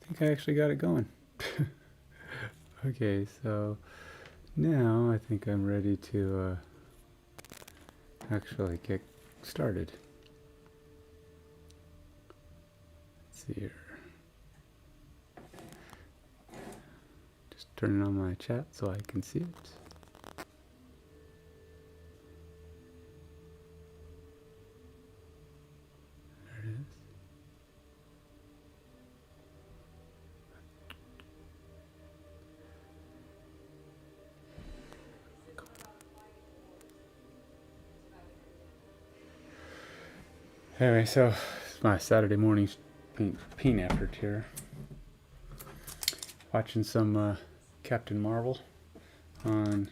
think I actually got it going. Okay, so now I think I'm ready to actually get started. Let's see here. Just turning on my chat so I can see it. There it is. Anyway, so it's my Saturday morning paint effort here. Watching some Captain Marvel on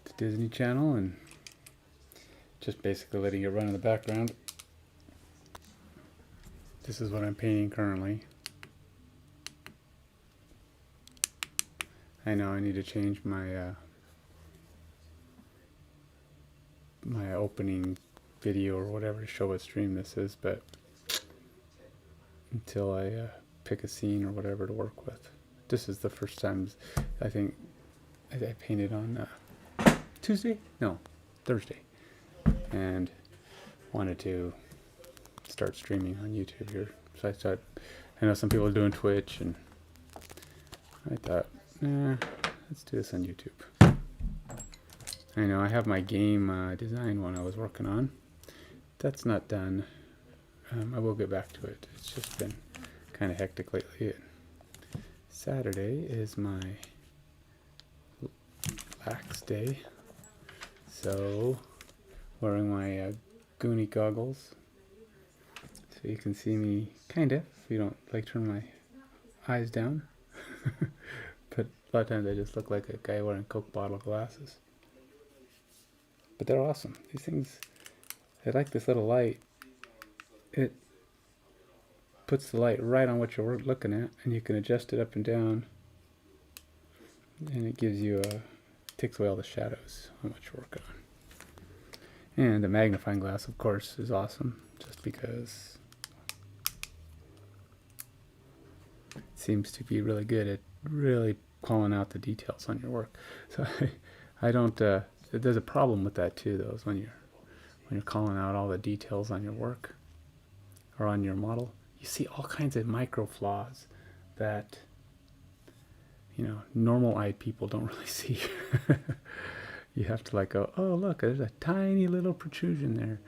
the Disney Channel and just basically letting it run in the background. This is what I'm painting currently. I know I need to change my my opening video or whatever to show what stream this is, but until I pick a scene or whatever to work with. This is the first time I think I painted on Tuesday? No, Thursday. And wanted to start streaming on YouTube here. So I know some people are doing Twitch, and I thought, nah, let's do this on YouTube. I know I have my game design one I was working on. That's not done. I will get back to it. It's just been kind of hectic lately. Saturday is my lax day, so wearing my Goonie goggles so you can see me kind of, if you don't like turn my eyes down. But a lot of times I just look like a guy wearing Coke bottle glasses. But they're awesome. These things, I like this little light. It puts the light right on what you're looking at, and you can adjust it up and down, and it gives you takes away all the shadows on what you're working on. And the magnifying glass, of course, is awesome, just because it seems to be really good at really calling out the details on your work. So I don't. There's a problem with that too, though, is when you're calling out all the details on your work or on your model. You see all kinds of micro flaws that, you know, normal-eyed people don't really see. You have to like go, oh, look, there's a tiny little protrusion there.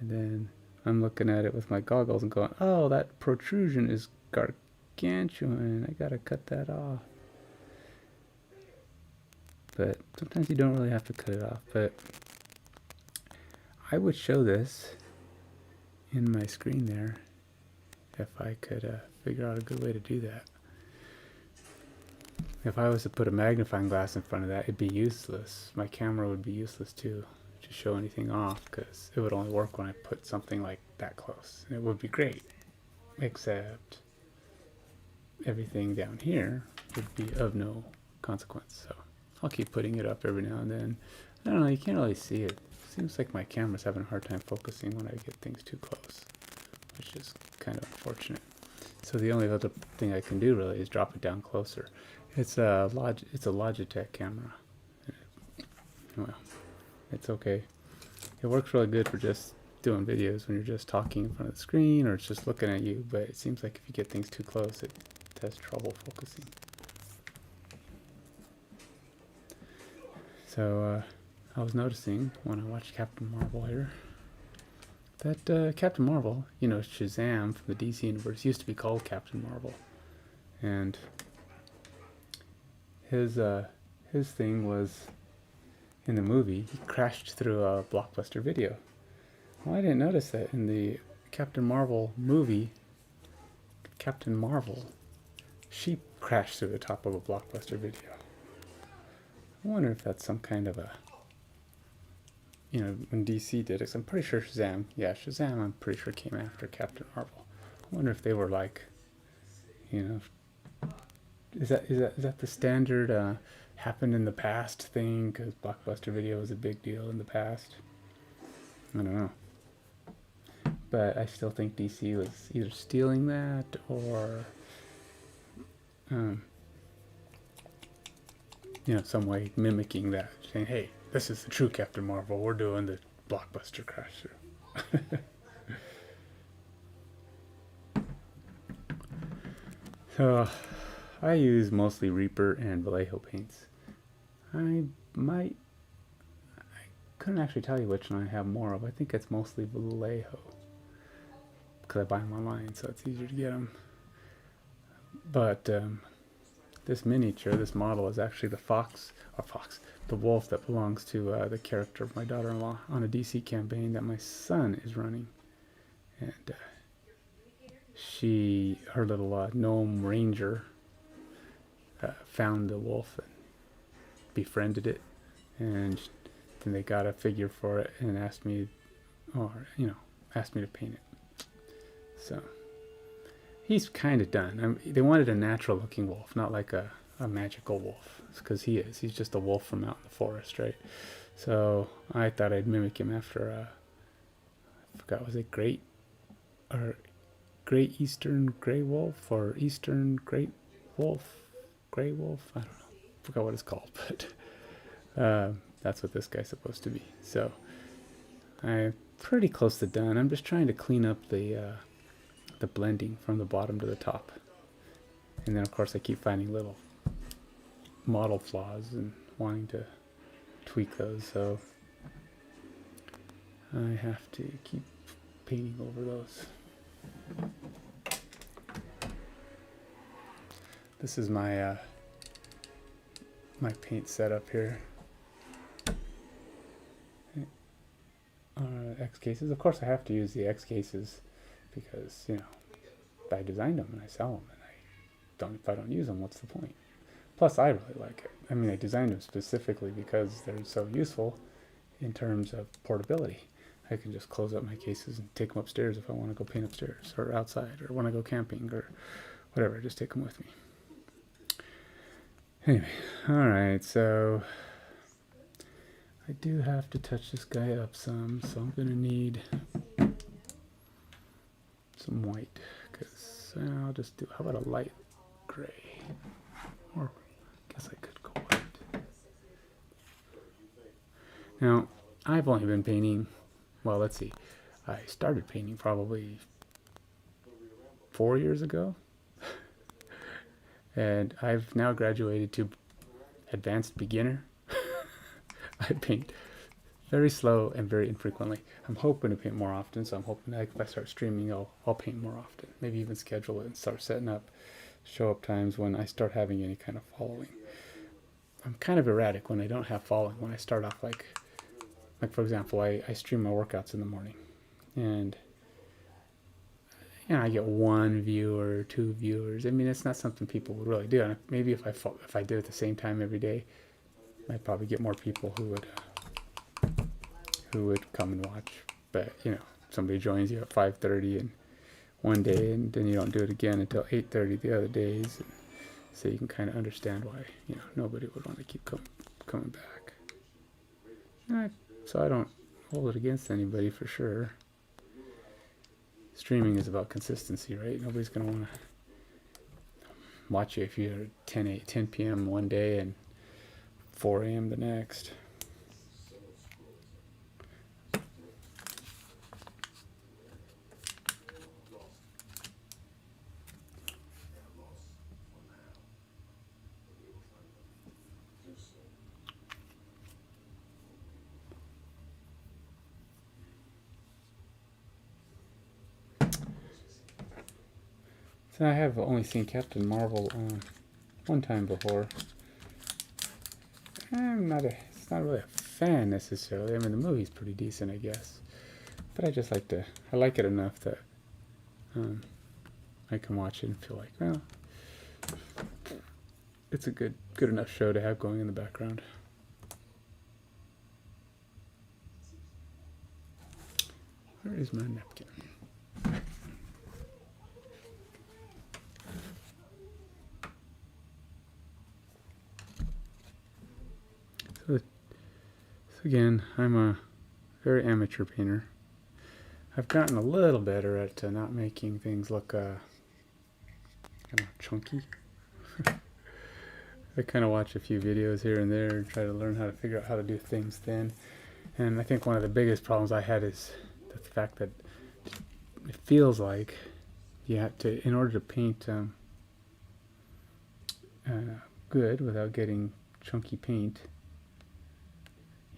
And then I'm looking at it with my goggles and going, oh, that protrusion is gargantuan. I gotta cut that off. But sometimes you don't really have to cut it off. But I would show this in my screen there if I could figure out a good way to do that. If I was to put a magnifying glass in front of that, it'd be useless. My camera would be useless too to show anything off, because it would only work when I put something like that close. And it would be great, except everything down here would be of no consequence. So I'll keep putting it up every now and then. I don't know, you can't really see it. Seems like my camera's having a hard time focusing when I get things too close, which is kind of unfortunate. So the only other thing I can do really is drop it down closer. It's a Logitech camera. Well, it's okay. It works really good for just doing videos when you're just talking in front of the screen or it's just looking at you, but it seems like if you get things too close, it has trouble focusing. So I was noticing when I watched Captain Marvel here that Captain Marvel, you know, Shazam from the DC universe, used to be called Captain Marvel, and his thing was, in the movie, he crashed through a Blockbuster Video. Well, I didn't notice that in the Captain Marvel movie. Captain Marvel, she crashed through the top of a Blockbuster Video. I wonder if that's some kind of a, you know, when DC did it, I'm pretty sure Shazam, I'm pretty sure came after Captain Marvel. I wonder if they were like, you know, is that the standard happened in the past thing, because Blockbuster Video was a big deal in the past? I don't know. But I still think DC was either stealing that or you know, some way mimicking that, saying, "Hey, this is the true Captain Marvel. We're doing the blockbuster crash through." So I use mostly Reaper and Vallejo paints. I might, I couldn't actually tell you which one I have more of. I think it's mostly Vallejo because I buy them online, so it's easier to get them. But this miniature, this model, is actually the wolf that belongs to the character of my daughter-in-law on a DC campaign that my son is running. And her little gnome ranger found the wolf and befriended it, and then they got a figure for it and asked me to paint it. So he's kind of done. They wanted a natural looking wolf, not like a magical wolf, because he's just a wolf from out in the forest, right? So I thought I'd mimic him after I forgot, was it Great Eastern Grey Wolf or Eastern Great Wolf, Grey Wolf? I don't know, forgot what it's called, but that's what this guy's supposed to be. So I'm pretty close to done. I'm just trying to clean up the blending from the bottom to the top, and then of course I keep finding little model flaws and wanting to tweak those, so I have to keep painting over those. This is my my paint setup here. X cases. Of course I have to use the X cases because, you know, I designed them and I sell them, and if I don't use them, what's the point? Plus, I really like it. I mean, I designed them specifically because they're so useful in terms of portability. I can just close up my cases and take them upstairs if I want to go paint upstairs or outside, or when I go camping or whatever. Just take them with me. Anyway, all right, so I do have to touch this guy up some, so I'm going to need some white, because I'll just do, how about a light gray? Or I guess I could go white. Now, I've only been painting, well, let's see, I started painting probably 4 years ago, and I've now graduated to advanced beginner. I paint very slow and very infrequently. I'm hoping to paint more often, so I'm hoping that if I start streaming, I'll paint more often. Maybe even schedule it and start setting up show up times when I start having any kind of following. I'm kind of erratic when I don't have following. When I start off, like for example, I stream my workouts in the morning, and you know, I get 1 viewer, 2 viewers. I mean, it's not something people would really do. And maybe if I did it at the same time every day, I'd probably get more people who would come and watch. But you know, somebody joins you at 5:30 and one day, and then you don't do it again until 8:30 the other days. And so you can kind of understand why, you know, nobody would want to keep coming back. So I don't hold it against anybody for sure. Streaming is about consistency, right? Nobody's going to want to watch you if you're 10 p.m. one day and 4 a.m. the next. So I have only seen Captain Marvel one time before. It's not really a fan necessarily. I mean, the movie's pretty decent, I guess. But I like it enough that I can watch it and feel like, well, it's a good enough show to have going in the background. Where is my napkin? So again, I'm a very amateur painter. I've gotten a little better at not making things look chunky. I kind of watch a few videos here and there and try to learn how to figure out how to do things thin. And I think one of the biggest problems I had is the fact that it feels like you have to, in order to paint good without getting chunky paint,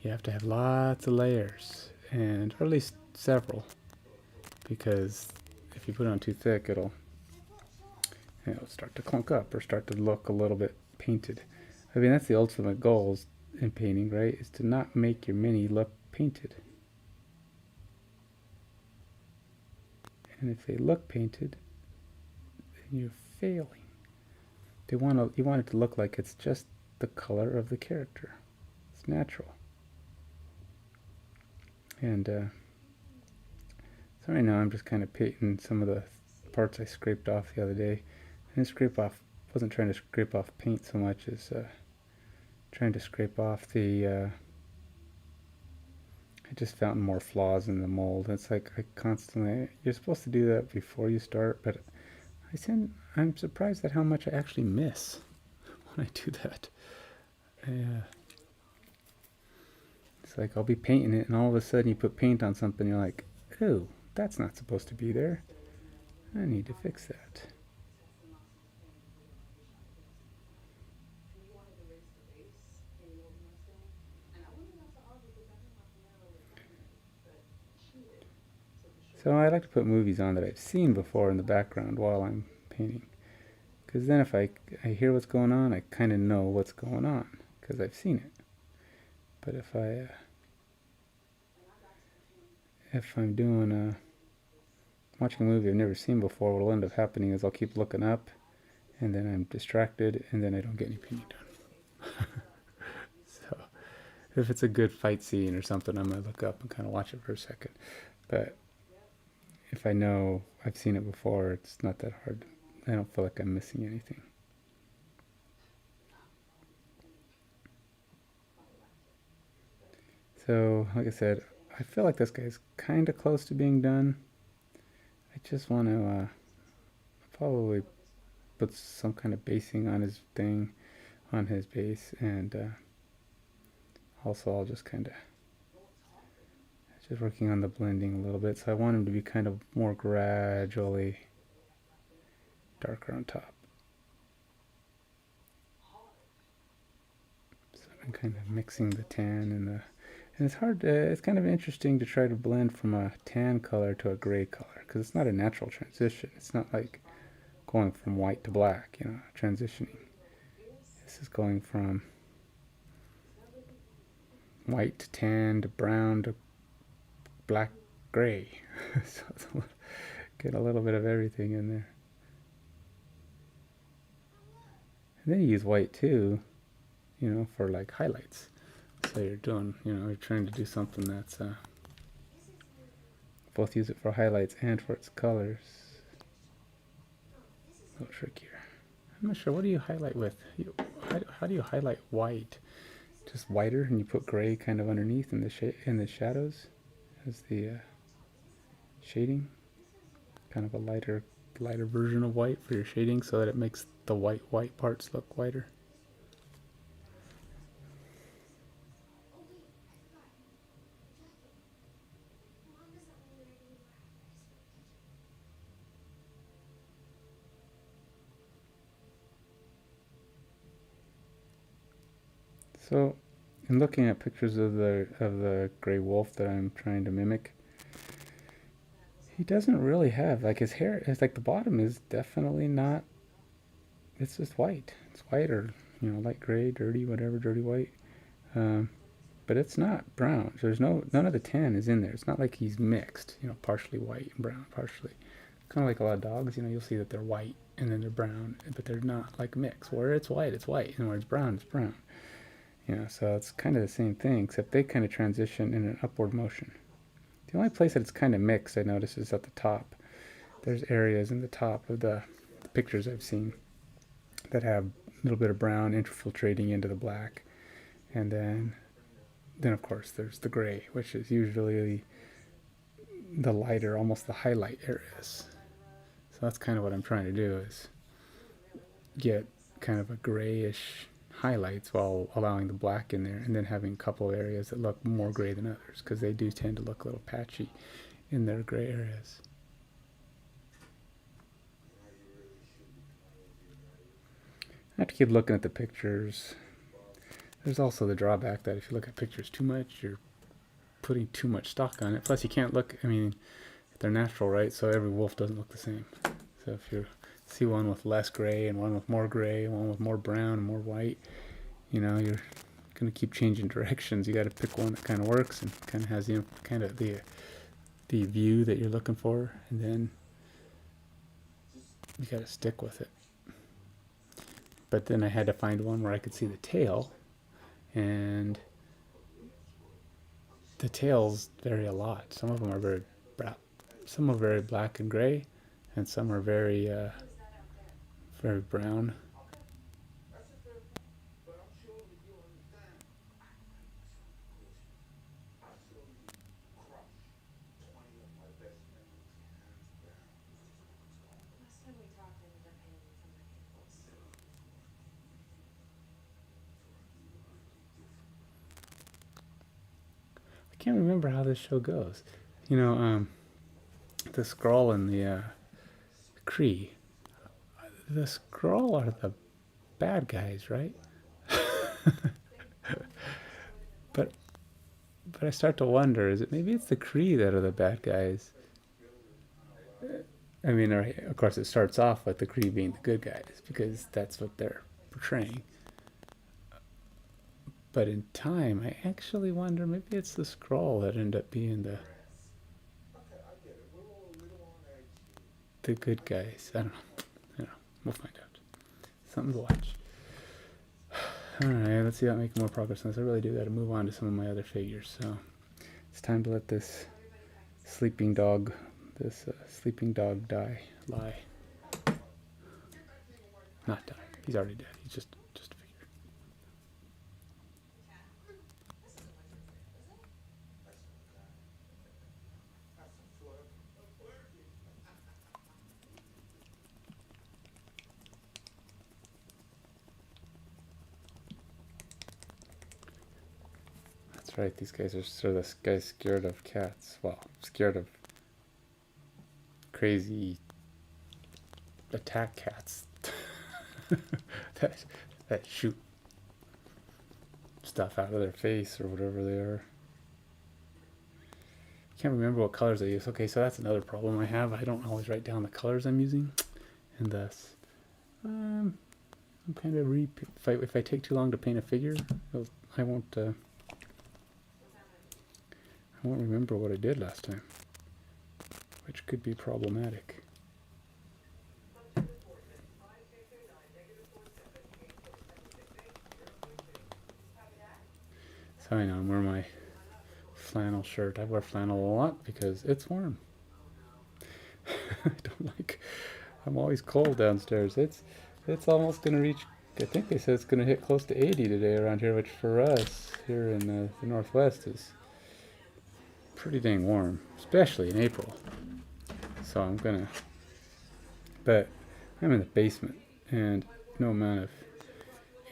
you have to have lots of layers, and or at least several, because if you put it on too thick, it'll start to clunk up or start to look a little bit painted. I mean, that's the ultimate goal in painting, right? Is to not make your mini look painted. And if they look painted, then you're failing. You want it to look like it's just the color of the character. It's natural. And so right now I'm just kind of painting some of the parts I scraped off the other day. And wasn't trying to scrape off paint so much as trying to scrape off the, I just found more flaws in the mold. It's like you're supposed to do that before you start, but I'm surprised at how much I actually miss when I do that. It's like I'll be painting it and all of a sudden you put paint on something, you're like, oh, that's not supposed to be there. I need to fix that. So I like to put movies on that I've seen before in the background while I'm painting. Because then if I hear what's going on, I kind of know what's going on because I've seen it. But if I'm doing watching a movie I've never seen before, what'll end up happening is I'll keep looking up, and then I'm distracted, and then I don't get any painting done. So if it's a good fight scene or something, I might look up and kind of watch it for a second. But if I know I've seen it before, it's not that hard. I don't feel like I'm missing anything. So, like I said, I feel like this guy's kind of close to being done. I just want to probably put some kind of basing on his thing, on his base, and also I'll just kind of just working on the blending a little bit. So I want him to be kind of more gradually darker on top. So I'm kind of mixing the tan and it's hard. It's kind of interesting to try to blend from a tan color to a gray color because it's not a natural transition. It's not like going from white to black, transitioning. This is going from white to tan to brown to black gray. So get a little bit of everything in there. And then you use white too, for like highlights. So you're doing, you're trying to do something that's both use it for highlights and for its colors. A little trickier. I'm not sure. What do you highlight with? How do you highlight white? Just whiter, and you put gray kind of underneath in the shadows as the shading. Kind of a lighter version of white for your shading, so that it makes the white parts look whiter. So, in looking at pictures of the gray wolf that I'm trying to mimic, he doesn't really have, like, his hair. It's like the bottom is definitely not. It's just white. It's white or light gray, dirty, whatever, dirty white. But it's not brown. So there's none of the tan is in there. It's not like he's mixed. Partially white and brown, partially. Kind of like a lot of dogs. You'll see that they're white and then they're brown, but they're not like mixed. Where it's white, and where it's brown, it's brown. So it's kind of the same thing, except they kind of transition in an upward motion. The only place that it's kind of mixed, I notice, is at the top. There's areas in the top of the pictures I've seen that have a little bit of brown infiltrating into the black. And then of course, there's the gray, which is usually the lighter, almost the highlight areas. So that's kind of what I'm trying to do, is get kind of a grayish highlights while allowing the black in there, and then having a couple of areas that look more gray than others, because they do tend to look a little patchy in their gray areas. I have to keep looking at the pictures. There's also the drawback that if you look at pictures too much, you're putting too much stock on it. Plus, you can't look, I mean, they're natural, right? So every wolf doesn't look the same. So if you see one with less gray and one with more gray and one with more brown and more white, you know, you're going to keep changing directions. You got to pick one that kind of works and kind of has the view that you're looking for, and then you got to stick with it. But then I had to find one where I could see the tail, and the tails vary a lot. Some of them are very black and gray, and some are very brown. I can't remember how this show goes. You know, the Skrull and the Kree. The Skrull are the bad guys, right? but I start to wonder, is it maybe it's the Kree that are the bad guys? I mean, of course, it starts off with the Kree being the good guys because that's what they're portraying. But in time, I actually wonder, maybe it's the Skrull that end up being the good guys. I don't know. We'll find out. Something to watch. Alright, let's see about making more progress on this. I really do got to move on to some of my other figures. So it's time to let this sleeping dog lie. Not die. He's already dead. He's just a figure. That's right. These guys are sort of this guy's scared of cats. Well, scared of crazy attack cats that shoot stuff out of their face or whatever they are. Can't remember what colors I use. Okay, so that's another problem I have. I don't always write down the colors I'm using, and thus I'm kind of if I take too long to paint a figure, I won't remember what I did last time, which could be problematic. So I know I'm wearing my flannel shirt. I wear flannel a lot because it's warm. I'm always cold downstairs. It's almost gonna reach, I think they said it's gonna hit close to 80 today around here, which for us here in the Northwest is pretty dang warm, especially in April. So but I'm in the basement, and no amount of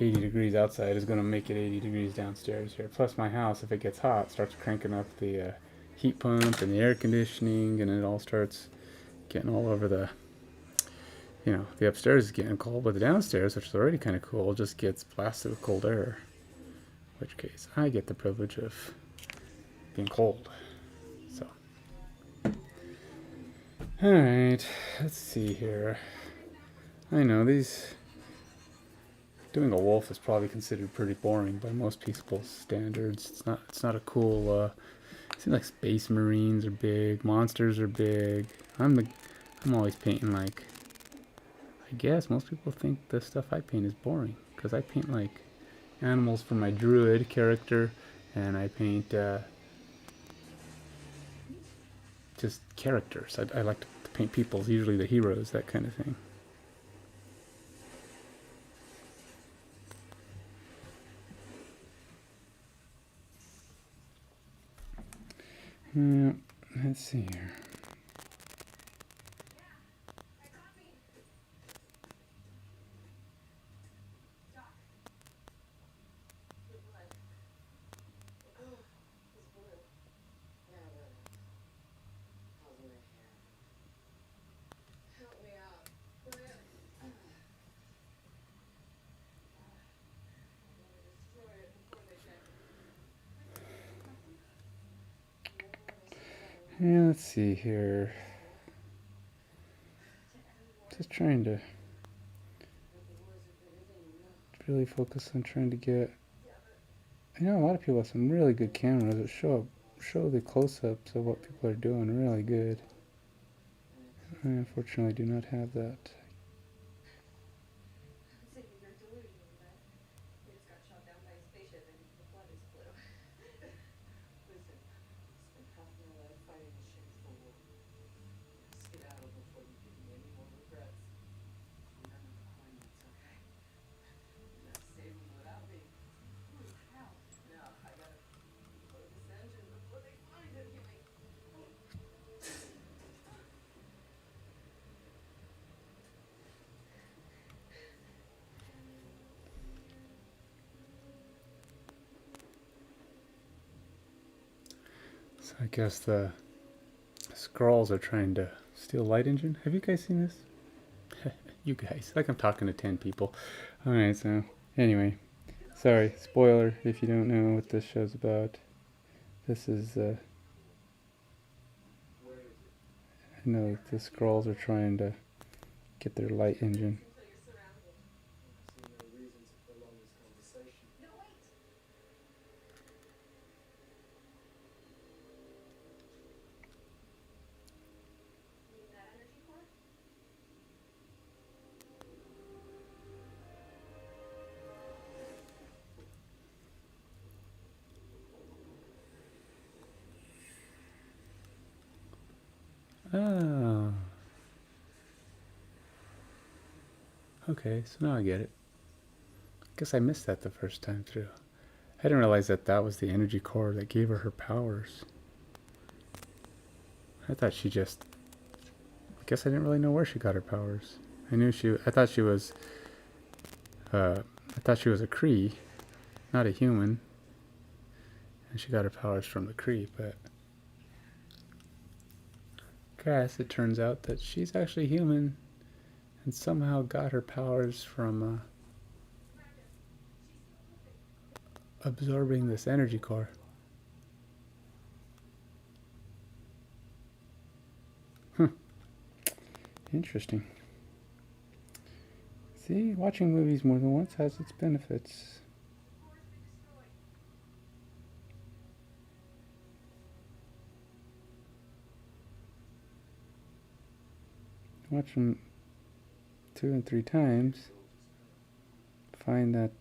80 degrees outside is going to make it 80 degrees downstairs here. Plus my house, if it gets hot, starts cranking up the heat pump and the air conditioning, and it all starts getting all over the upstairs is getting cold, but the downstairs, which is already kind of cool, just gets blasted with cold air. In which case, I get the privilege of being cold. So, alright, let's see here. I know doing a wolf is probably considered pretty boring by most people's standards. It's not a cool, it seems like space marines are big, monsters are big. I'm always painting like, I guess most people think the stuff I paint is boring, because I paint like animals for my druid character, and I paint just characters. I like to paint people, usually the heroes, that kind of thing. Let's see here. Yeah, let's see here. Just trying to really focus on trying to get. I know a lot of people have some really good cameras that show the close-ups of what people are doing really good. I unfortunately do not have that. So I guess the Skrulls are trying to steal Light Engine. Have you guys seen this? You guys, like I'm talking to 10 people. Alright, so anyway, sorry, spoiler if you don't know what this show's about. This is, I know the Skrulls are trying to get their Light Engine. Oh. Okay, so now I get it. I guess I missed that the first time through. I didn't realize that that was the energy core that gave her her powers. I thought she just... I guess I didn't really know where she got her powers. I thought she was... I thought she was a Kree, not a human. And she got her powers from the Kree, but... guess it turns out that she's actually human and somehow got her powers from absorbing this energy core. Interesting. See, watching movies more than once has its benefits. Watch them 2 and 3 times, find that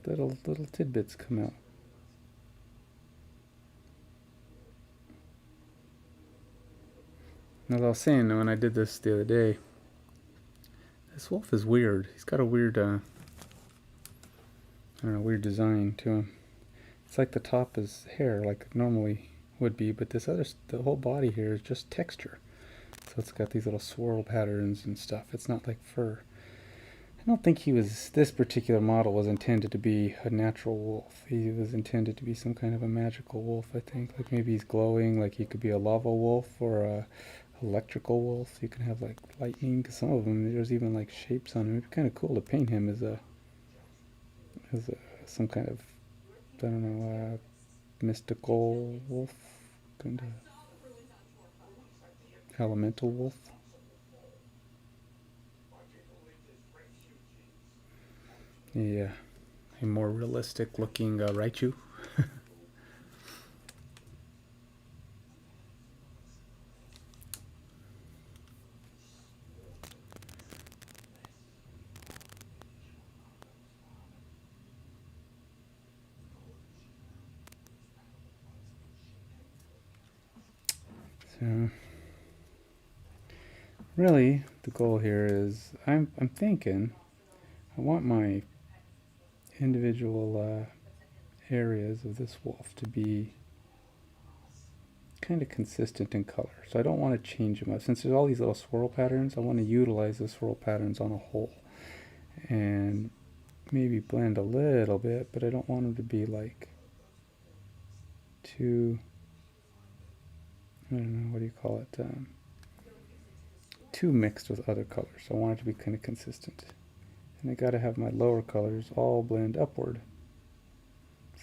little tidbits come out. As I was saying when I did this the other day, this wolf is weird. He's got a weird, I don't know, weird design to him. It's like the top is hair, like it normally would be, but the whole body here is just texture. So it's got these little swirl patterns and stuff. It's not like fur. I don't think this particular model was intended to be a natural wolf. He was intended to be some kind of a magical wolf, I think. Like maybe he's glowing, like he could be a lava wolf or a electrical wolf. You can have like lightning, because some of them, there's even like shapes on him. It'd be kind of cool to paint him as some kind of, I don't know, mystical wolf, kind of elemental wolf. Yeah, a more realistic looking Raichu. So really the goal here is I'm thinking I want my individual areas of this wolf to be kind of consistent in color. So I don't want to change them up. Since there's all these little swirl patterns, I want to utilize the swirl patterns on a whole and maybe blend a little bit, but I don't want them to be like too, I don't know, what do you call it, too mixed with other colors. So I want it to be kind of consistent. And I got to have my lower colors all blend upward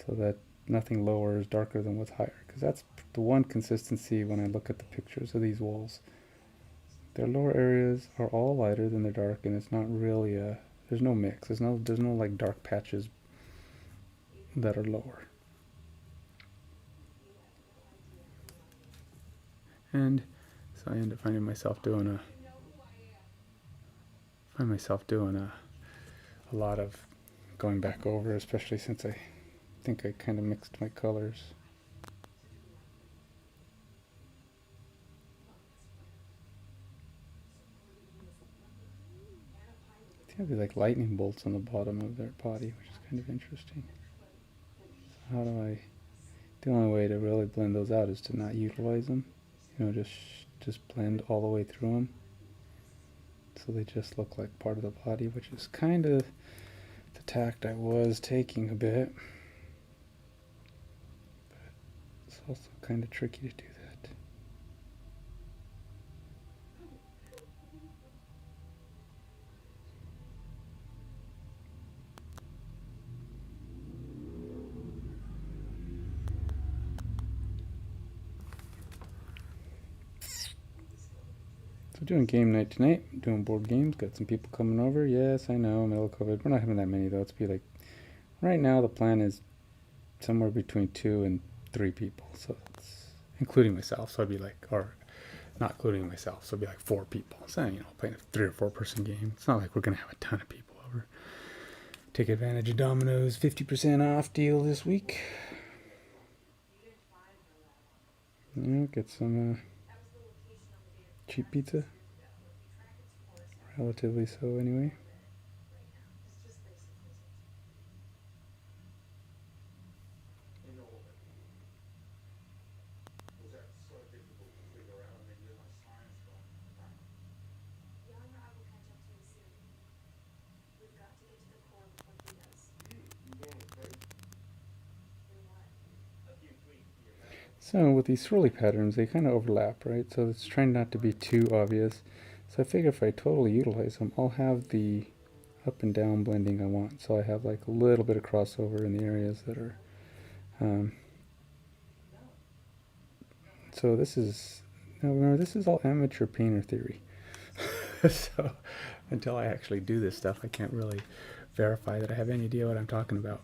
so that nothing lower is darker than what's higher, because that's the one consistency when I look at the pictures of these walls. Their lower areas are all lighter than their dark, and it's not really a, there's no mix. There's no like dark patches that are lower. And so I end up finding myself doing a lot of going back over, especially since I think I kind of mixed my colors. They have these like lightning bolts on the bottom of their body, which is kind of interesting. So how do I? The only way to really blend those out is to not utilize them. You know, just blend all the way through them, so they just look like part of the body, which is kind of the tact I was taking a bit. But it's also kind of tricky to do that. So doing game night tonight, doing board games, got some people coming over. Yes, I know, middle of COVID. We're not having that many though. It's be like, right now the plan is somewhere between 2 and 3 people. So it's including myself. So I'd be like, or not including myself. So it'd be like 4 people. So, you know, playing a 3 or 4 person game. It's not like we're going to have a ton of people over. Take advantage of Domino's 50% off deal this week. Yeah, get some cheap pizza. Relatively so, anyway. So with these swirly patterns, they kind of overlap, right? So it's trying not to be too obvious. So I figure if I totally utilize them, I'll have the up and down blending I want. So I have like a little bit of crossover in the areas that are... so this is... Now remember, this is all amateur painter theory. So until I actually do this stuff, I can't really verify that I have any idea what I'm talking about.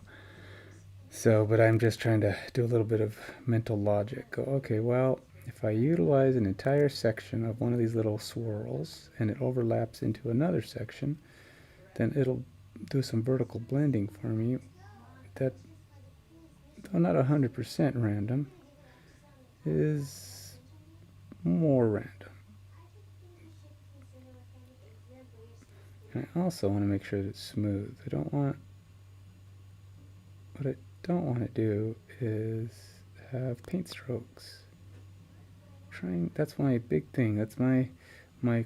So, but I'm just trying to do a little bit of mental logic. Go, okay, well, if I utilize an entire section of one of these little swirls and it overlaps into another section, then it'll do some vertical blending for me that, though not 100% random, is more random. And I also want to make sure that it's smooth. What I don't want to do is have paint strokes. That's my big thing. That's my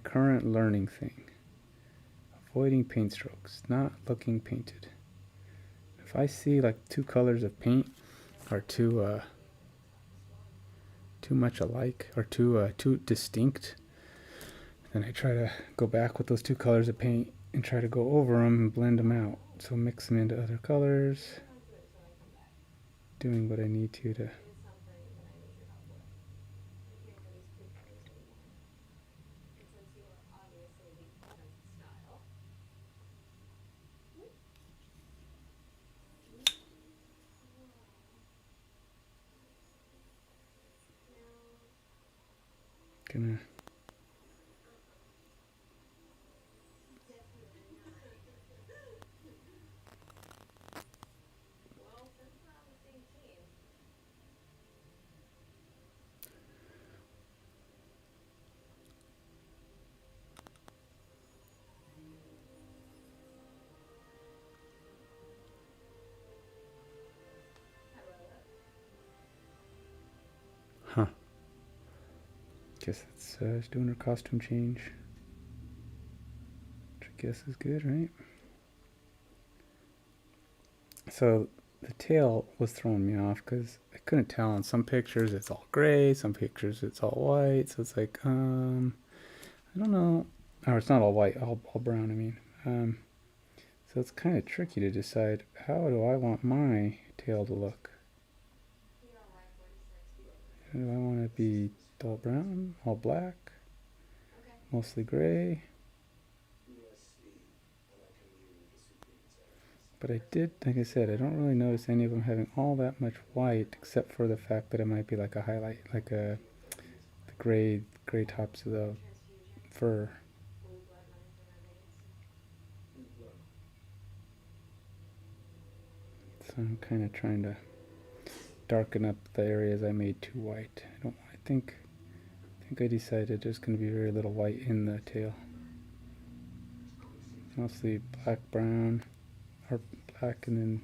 current learning thing. Avoiding paint strokes, not looking painted. If I see like 2 colors of paint are too much alike or too distinct, then I try to go back with those 2 colors of paint and try to go over them and blend them out. So mix them into other colors, doing what I need to gonna... Huh. Guess it's she's doing her costume change. Which I guess is good, right? So the tail was throwing me off because I couldn't tell. On some pictures it's all gray, some pictures it's all white. So it's like, I don't know. Or it's not all white, all brown, I mean. So it's kind of tricky to decide, how do I want my tail to look? Do I want to be all brown, all black, mostly gray? But I did, like I said, I don't really notice any of them having all that much white, except for the fact that it might be like a highlight, like the gray tops of the fur. So I'm kind of trying to darken up the areas I made too white. I think I decided there's going to be very little white in the tail. Mostly black, brown, or black and then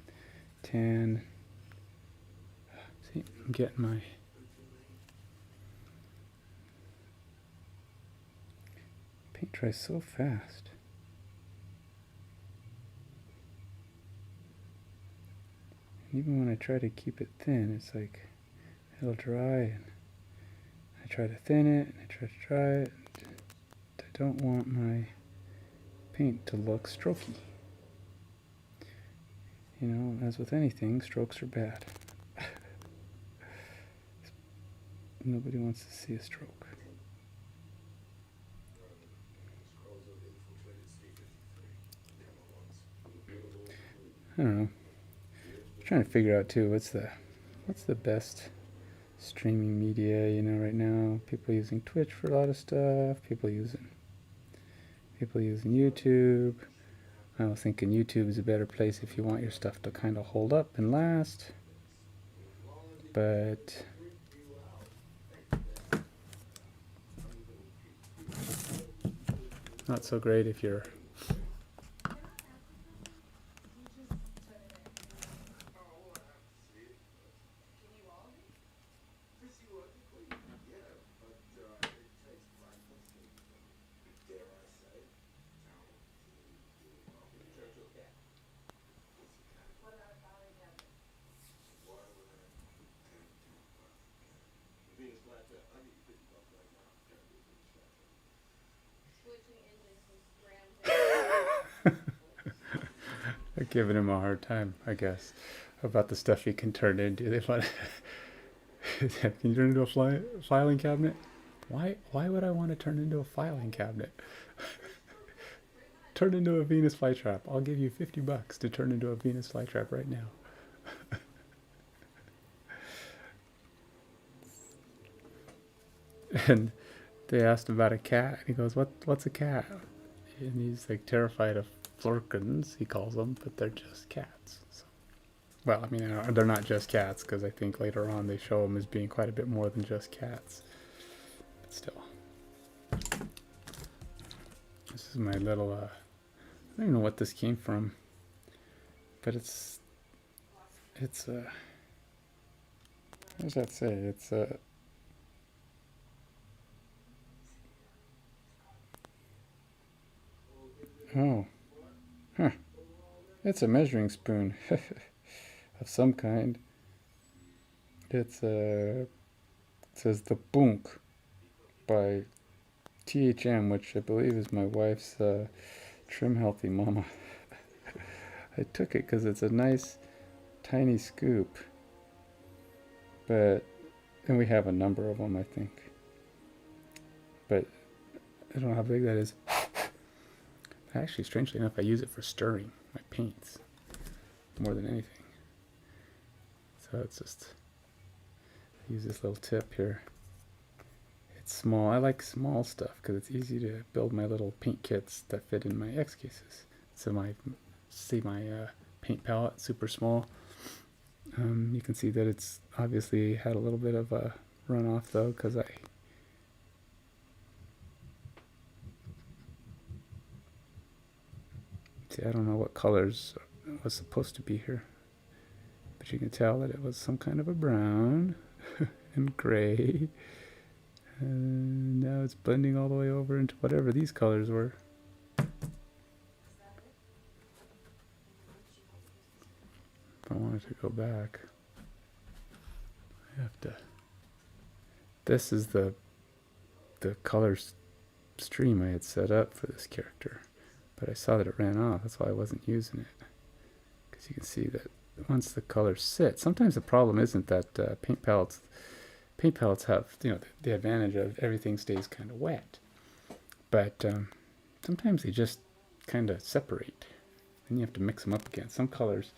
tan. See, I'm getting my paint dries so fast. And even when I try to keep it thin, it's like it'll dry and I try to thin it and I try to dry it. I don't want my paint to look strokey. You know, as with anything, strokes are bad. Nobody wants to see a stroke. I don't know. I'm trying to figure out too what's the best streaming media, you know, right now. People using Twitch for a lot of stuff, people using YouTube. I was thinking YouTube is a better place if you want your stuff to kind of hold up and last. But not so great if you're giving him a hard time, I guess, about the stuff he can turn into. They want can you turn into a filing cabinet? Why would I want to turn into a filing cabinet? Turn into a Venus flytrap. I'll give you $50 to turn into a Venus flytrap right now. And they asked about a cat, and he goes, "What's a cat?" And he's like terrified of flurkins, he calls them, but they're just cats. So, well, I mean, they're not just cats, because I think later on they show them as being quite a bit more than just cats. But still, this is my little. I don't even know what this came from, but it's. What does that say? It's oh, huh. It's a measuring spoon of some kind. It says the Bunk by THM, which I believe is my wife's Trim Healthy Mama. I took it because it's a nice tiny scoop, and we have a number of them, I think, but I don't know how big that is. Actually, strangely enough, I use it for stirring my paints more than anything. So it's just, I use this little tip here. It's small. I like small stuff because it's easy to build my little paint kits that fit in my X cases. So my paint palette, super small. You can see that it's obviously had a little bit of a runoff though, because I don't know what colors was supposed to be here, but you can tell that it was some kind of a brown and gray, and now it's blending all the way over into whatever these colors were. If I wanted to go back, I have to. This is the color stream I had set up for this character. But I saw that it ran off, that's why I wasn't using it. Because you can see that once the colors sit, sometimes the problem isn't that paint paint palettes have, the advantage of everything stays kind of wet, but sometimes they just kind of separate, and you have to mix them up again. Some colors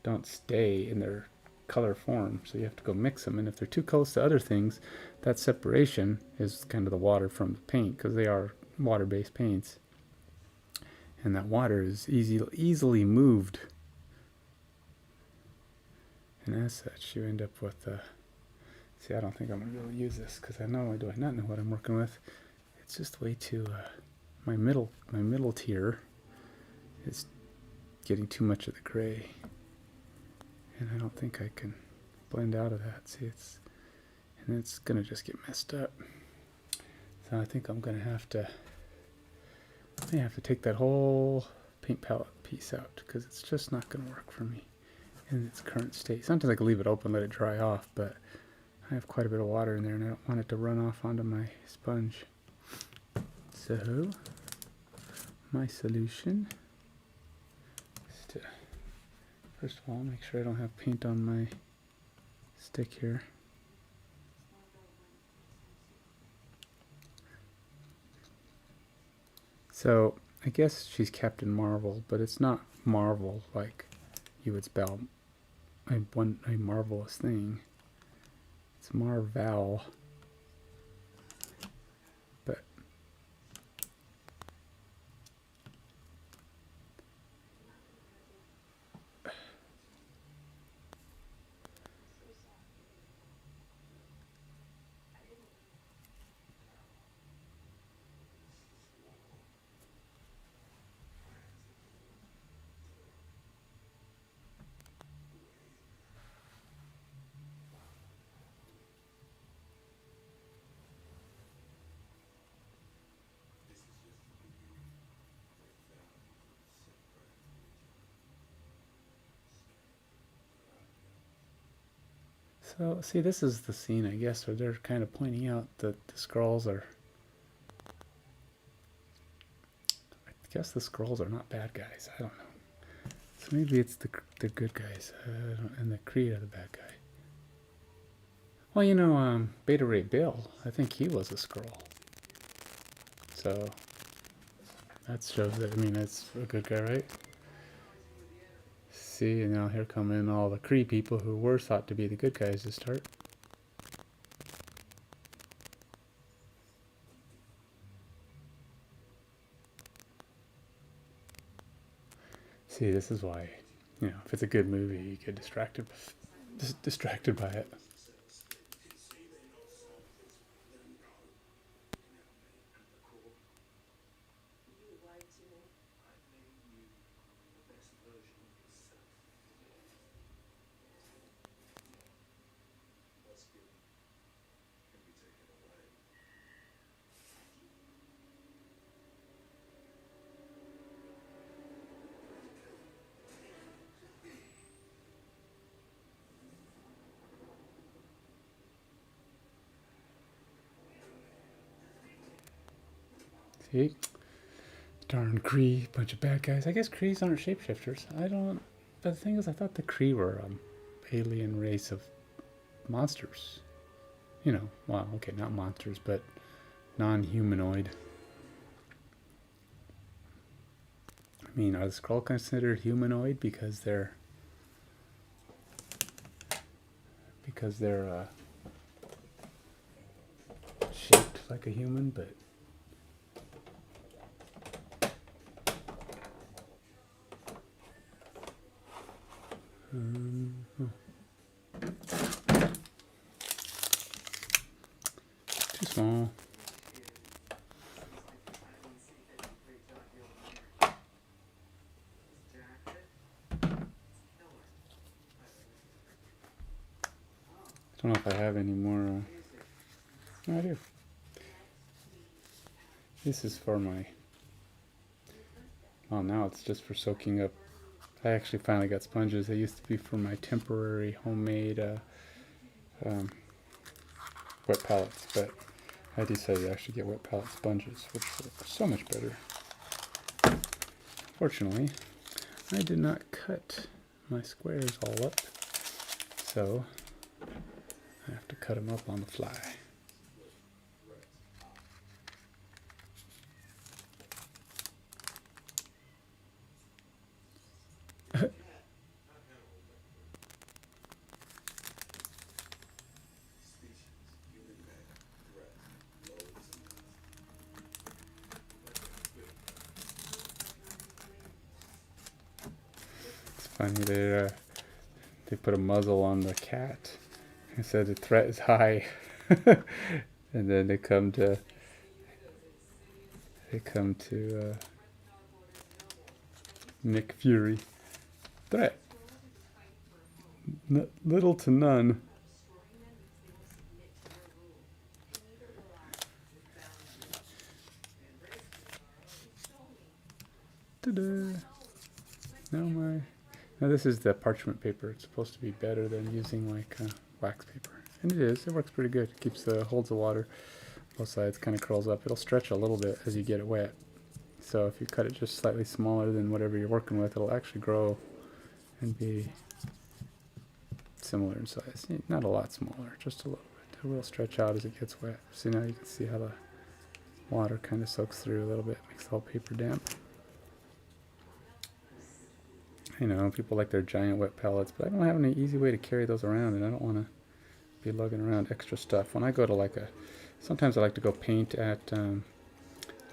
don't stay in their color form, so you have to go mix them, and if they're too close to other things, that separation is kind of the water from the paint, because they are water-based paints, and that water is easily moved, and as such you end up with see, I don't think I'm going to be able to use this, because not only do I not know what I'm working with, it's just way too my middle tier is getting too much of the gray, and I don't think I can blend out of that. See, it's gonna just get messed up. So I think I'm gonna have to take that whole paint palette piece out, because it's just not gonna work for me in its current state. Sometimes I can leave it open, let it dry off, but I have quite a bit of water in there, and I don't want it to run off onto my sponge. So my solution is to, first of all, make sure I don't have paint on my stick here. So I guess she's Captain Marvel, but it's not Marvel like you would spell a marvelous thing. It's Marvel. But so, see, this is the scene, I guess, where they're kind of pointing out that the Skrulls are, I guess the Skrulls are not bad guys. I don't know. So maybe it's the good guys, and the Kree are the bad guy. Well, Beta Ray Bill, I think he was a Skrull. So that shows that, that's a good guy, right? See, and now here come in all the Kree people who were thought to be the good guys to start. See, this is why, if it's a good movie, you get distracted by it. See? Darn Kree, bunch of bad guys. I guess Krees aren't shapeshifters. But the thing is, I thought the Kree were alien race of monsters. Well, okay, not monsters, but non-humanoid. Are the Skrull considered humanoid because they're shaped like a human, but too small. I don't know if I have any more. No, I do. This is for my. Well, now it's just for soaking up. I actually finally got sponges. They used to be for my temporary homemade wet palettes, but I decided to actually get wet palette sponges, which work so much better. Fortunately, I did not cut my squares all up, so I have to cut them up on the fly. It's funny, they put a muzzle on the cat and said the threat is high. And then they come to Nick Fury. Threat. Little to none. Ta-da. Now this is the parchment paper. It's supposed to be better than using like wax paper. And it is. It works pretty good. It keeps holds the water. Both sides kind of curls up. It'll stretch a little bit as you get it wet. So if you cut it just slightly smaller than whatever you're working with, it'll actually grow and be similar in size. Not a lot smaller, just a little bit. It will stretch out as it gets wet. So now you can see how the water kind of soaks through a little bit, makes the whole paper damp. You know, people like their giant wet pellets, but I don't have any easy way to carry those around, and I don't want to be lugging around extra stuff. When I go to sometimes I like to go paint at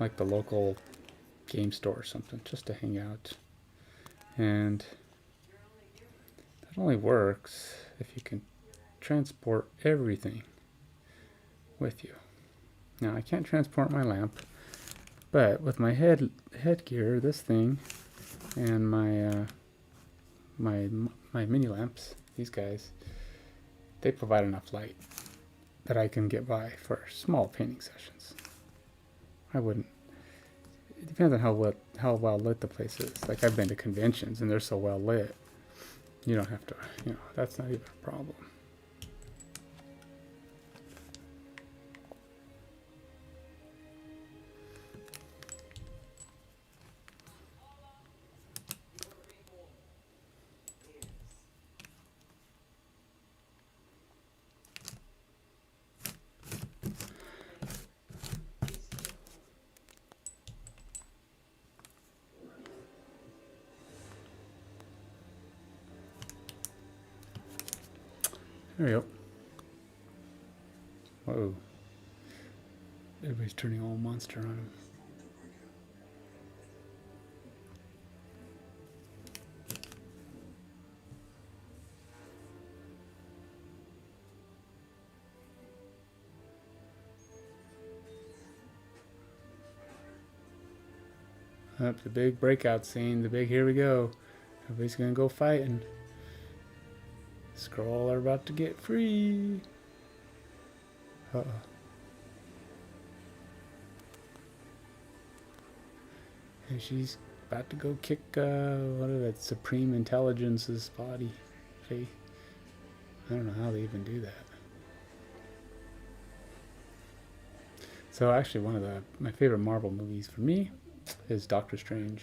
like the local game store or something, just to hang out. And that only works if you can transport everything with you. Now I can't transport my lamp, but with my headgear, this thing, and my mini lamps, these guys, they provide enough light that I can get by for small painting sessions. It depends on how well lit the place is. Like, I've been to conventions and they're so well lit, you don't have to, that's not even a problem. There we go. Whoa. Everybody's turning all monster on him. Up the big breakout scene, the big here we go. Everybody's gonna go fighting. Scroll are about to get free. Uh-oh. And she's about to go kick what is that, Supreme Intelligence's body. Faith. I don't know how they even do that. So actually one of my favorite Marvel movies for me is Doctor Strange.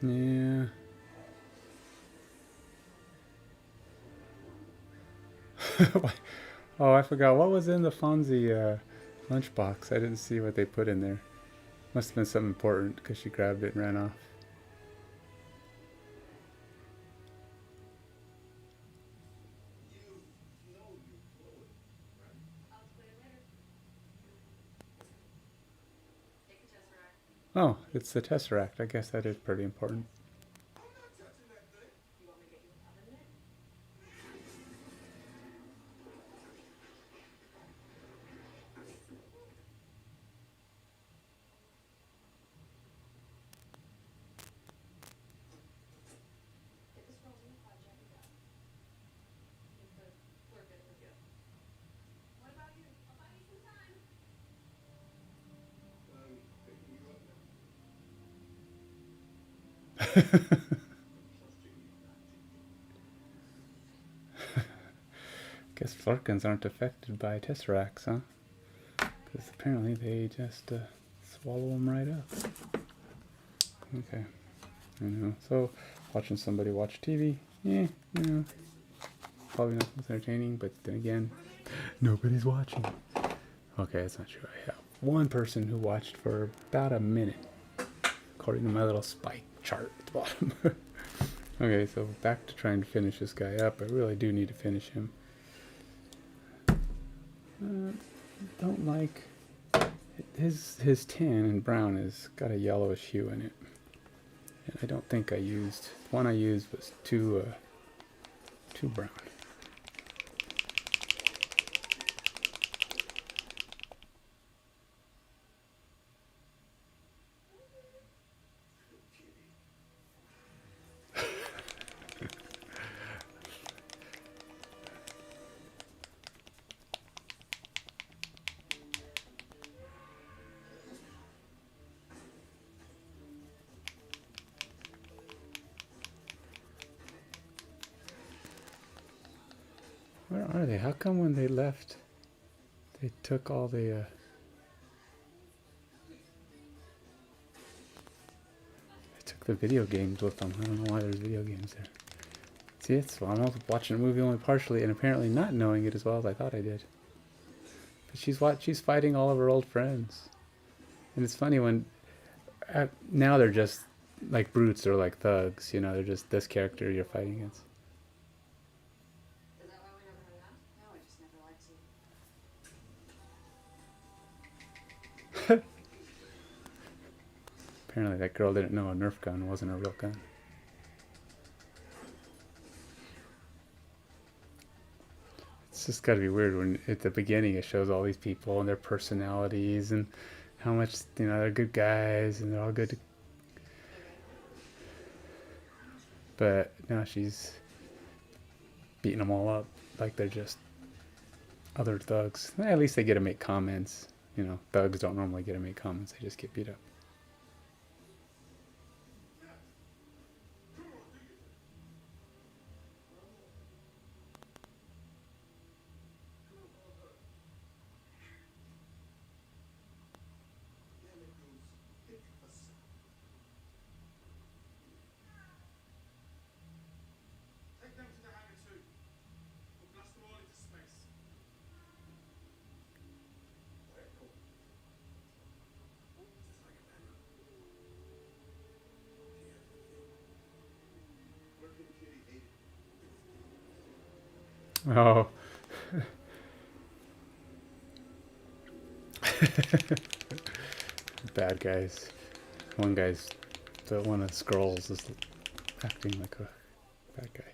Yeah. Oh, I forgot. What was in the Fonzie lunchbox? I didn't see what they put in there. Must have been something important because she grabbed it and ran off. Oh, it's the Tesseract. I guess that is pretty important. Guess Flerkens aren't affected by Tesseracts, huh? Because apparently they just swallow them right up. Okay. I know. So, watching somebody watch TV, yeah, you know, probably not most entertaining, but then again, nobody's watching. Okay, that's not true. I have one person who watched for about a minute, according to my little spike chart at the bottom. Okay, so back to trying to finish this guy up. I really do need to finish him. Don't like his tan and brown has got a yellowish hue in it, and I don't think I used the one I used was too brown. Where are they? How come when they left, they took all the they took the video games with them? I don't know why there's video games there. See, it's well, I'm also watching a movie only partially, and apparently not knowing it as well as I thought I did. But she's fighting all of her old friends, and it's funny when now they're just like brutes or like thugs. You know, they're just this character you're fighting against. Is that why we never hung out? No, I just never liked you. Apparently that girl didn't know a Nerf gun wasn't a real gun. It's just got to be weird when at the beginning it shows all these people and their personalities and how much, you know, they're good guys and they're all good. But now she's beating them all up like they're just other thugs. At least they get to make comments. You know, thugs don't normally get to make comments. They just get beat up. Take them to the hangar too. We'll blast them all into space. Oh. Bad guys. One of the scrolls is acting like a bad guy.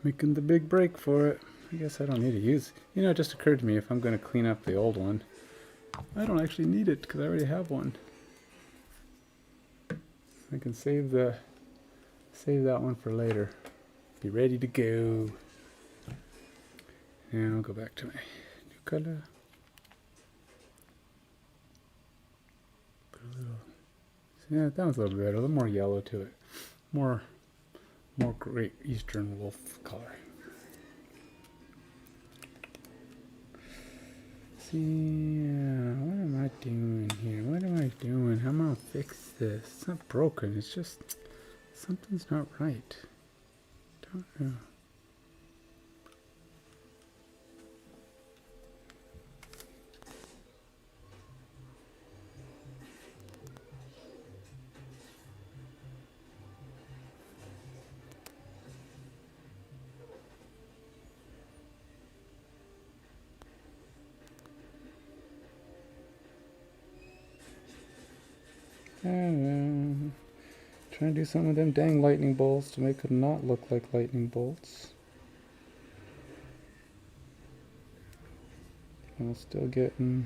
Making the big break for it. I guess I don't need to use. You know, it just occurred to me if I'm going to clean up the old one, I don't actually need it because I already have one. I can save that one for later. Be ready to go. And I'll go back to my new color. Put a little. Yeah, that one's a little better. A little more yellow to it. More Great Eastern Wolf color. See, what am I doing here? What am I doing? How am I gonna fix this? It's not broken. It's just something's not right. Don't know. Trying to do some of them dang lightning bolts to make them not look like lightning bolts. I'm still getting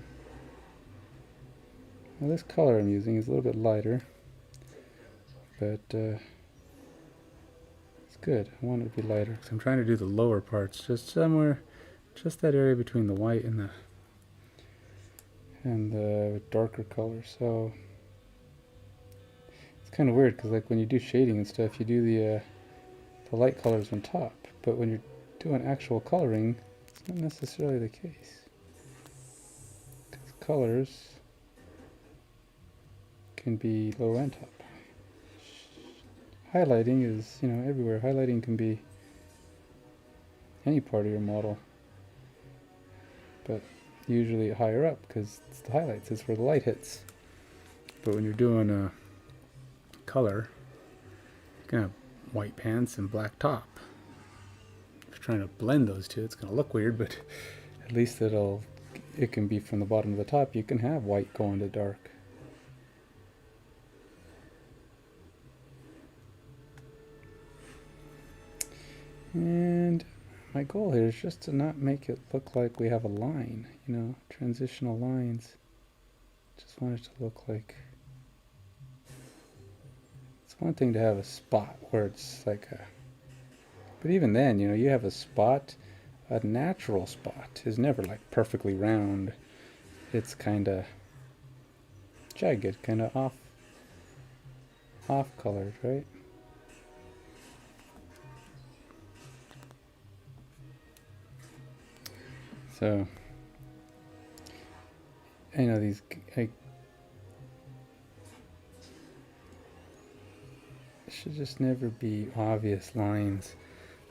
Well, this color I'm using is a little bit lighter, but it's good. I want it to be lighter because I'm trying to do the lower parts, just somewhere, just that area between the white and the darker color. So it's kind of weird because like when you do shading and stuff, you do the light colors on top, but when you're doing actual coloring, it's not necessarily the case. Because colors can be low and top. Highlighting is, you know, everywhere. Highlighting can be any part of your model, but usually higher up because it's the highlights, it's where the light hits. But when you're doing a color, you can have white pants and black top. If you're trying to blend those two, it's going to look weird, but at least it can be from the bottom to the top. You can have white going to dark. And my goal here is just to not make it look like we have a line, you know, transitional lines. Just want it to look like, it's one thing to have a spot where it's like but even then, you know, you have a spot, a natural spot is never like perfectly round. It's kind of jagged, kind of off colored, right? So, I know these, should just never be obvious lines.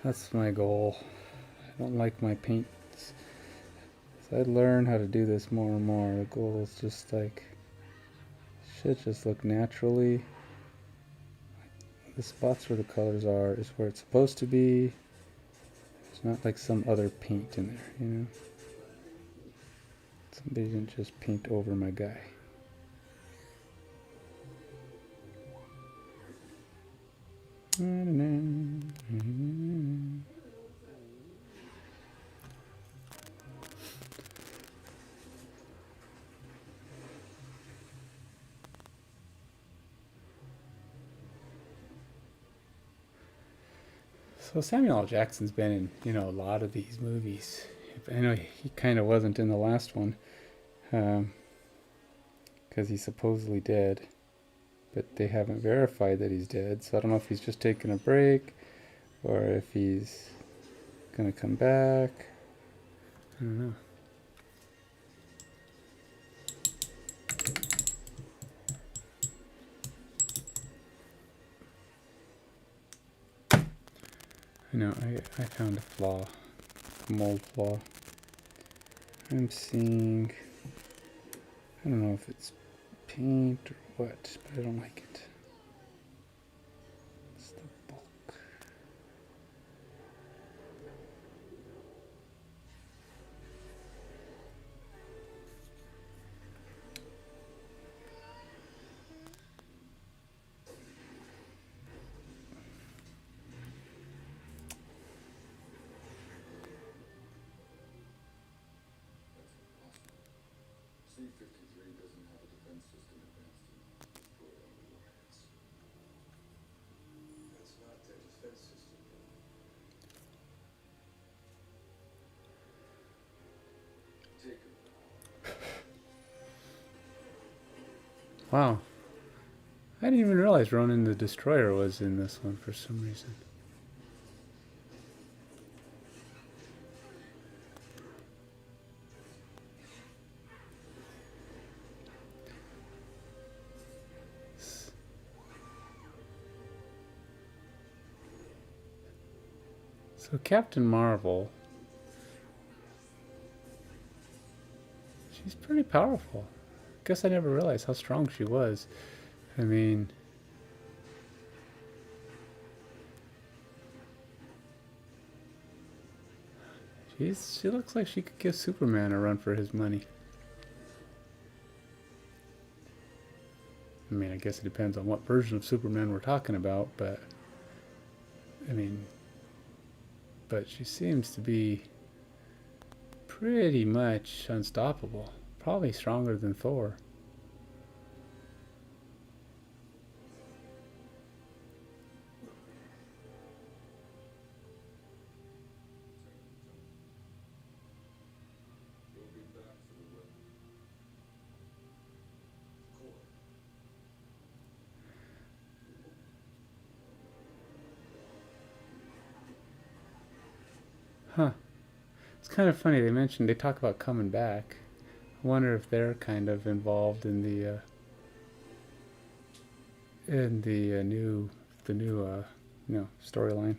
That's my goal. I don't like my paints. As I learn how to do this more and more, the goal is just like, should just look naturally. The spots where the colors are is where it's supposed to be. It's not like some other paint in there, you know? Somebody didn't just paint over my guy. So Samuel L. Jackson's been in, you know, a lot of these movies. I know he kind of wasn't in the last one, because he's supposedly dead, but they haven't verified that he's dead. So I don't know if he's just taking a break, or if he's gonna come back. I don't know. I know, I found a flaw, a mold flaw. I'm seeing, I don't know if it's paint or what, but I don't like it. It's the bulk. C-53 doesn't have a defense system advanced enough to destroy our warheads. That's not their defense system. Take it. Wow. I didn't even realize Ronan the Destroyer was in this one for some reason. So Captain Marvel, she's pretty powerful. Guess I never realized how strong she was. I mean, she looks like she could give Superman a run for his money. I mean, I guess it depends on what version of Superman we're talking about, but I mean, but she seems to be pretty much unstoppable. Probably stronger than Thor. Huh. It's kind of funny. They talk about coming back. I wonder if they're kind of involved in the new storyline.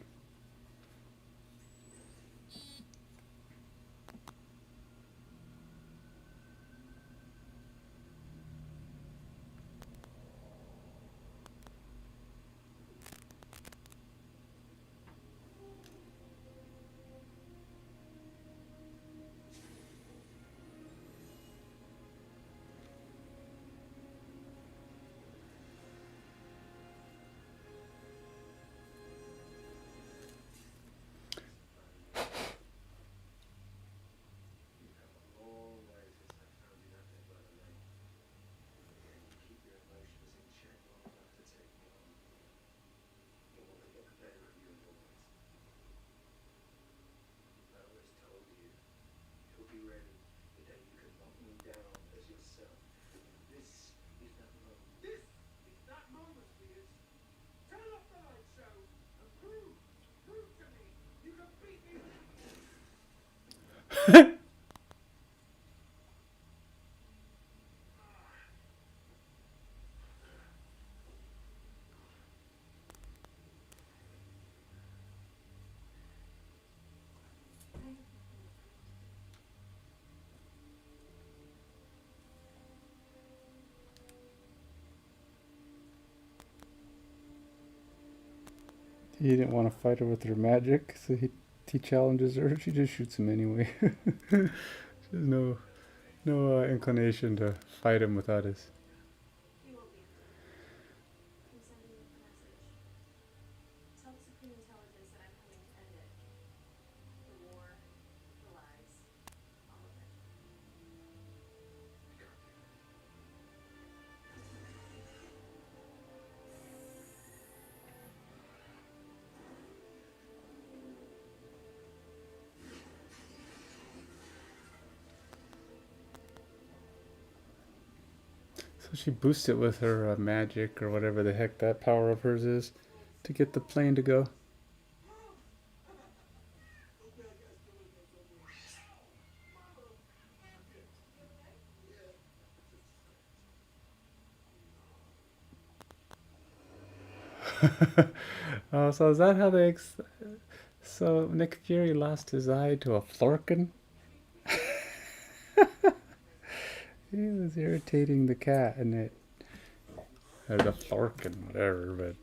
This is that moment, Spears. Turn off the light show and prove to me you can beat me. He didn't want to fight her with her magic, so he challenges her. She just shoots him anyway. There's no inclination to fight him without his. He will be free. I'm sending you a message. Tell the Supreme Intelligence that I'm coming to end it. The war, the lies, all of it. So she boosts it with her magic or whatever the heck that power of hers is to get the plane to go. Oh, so is that how they? So Nick Fury lost his eye to a Florkin? He was irritating the cat, and it or the Florkin, whatever,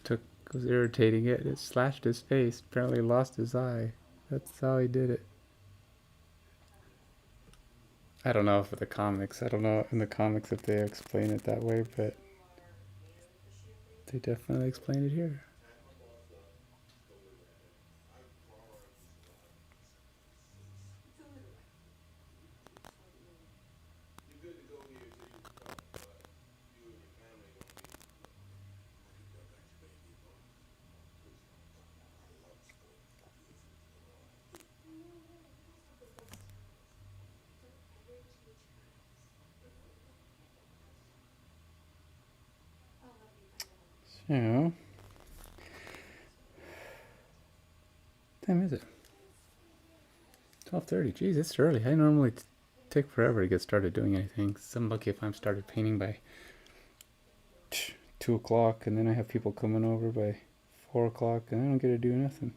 but was irritating it. It slashed his face. Apparently, lost his eye. That's how he did it. I don't know for the comics. I don't know in the comics if they explain it that way, but they definitely explain it here. So, what time is it? 12:30. Jeez, it's early. I normally take forever to get started doing anything. So I'm lucky if I'm started painting by 2 o'clock, and then I have people coming over by 4 o'clock, and I don't get to do nothing.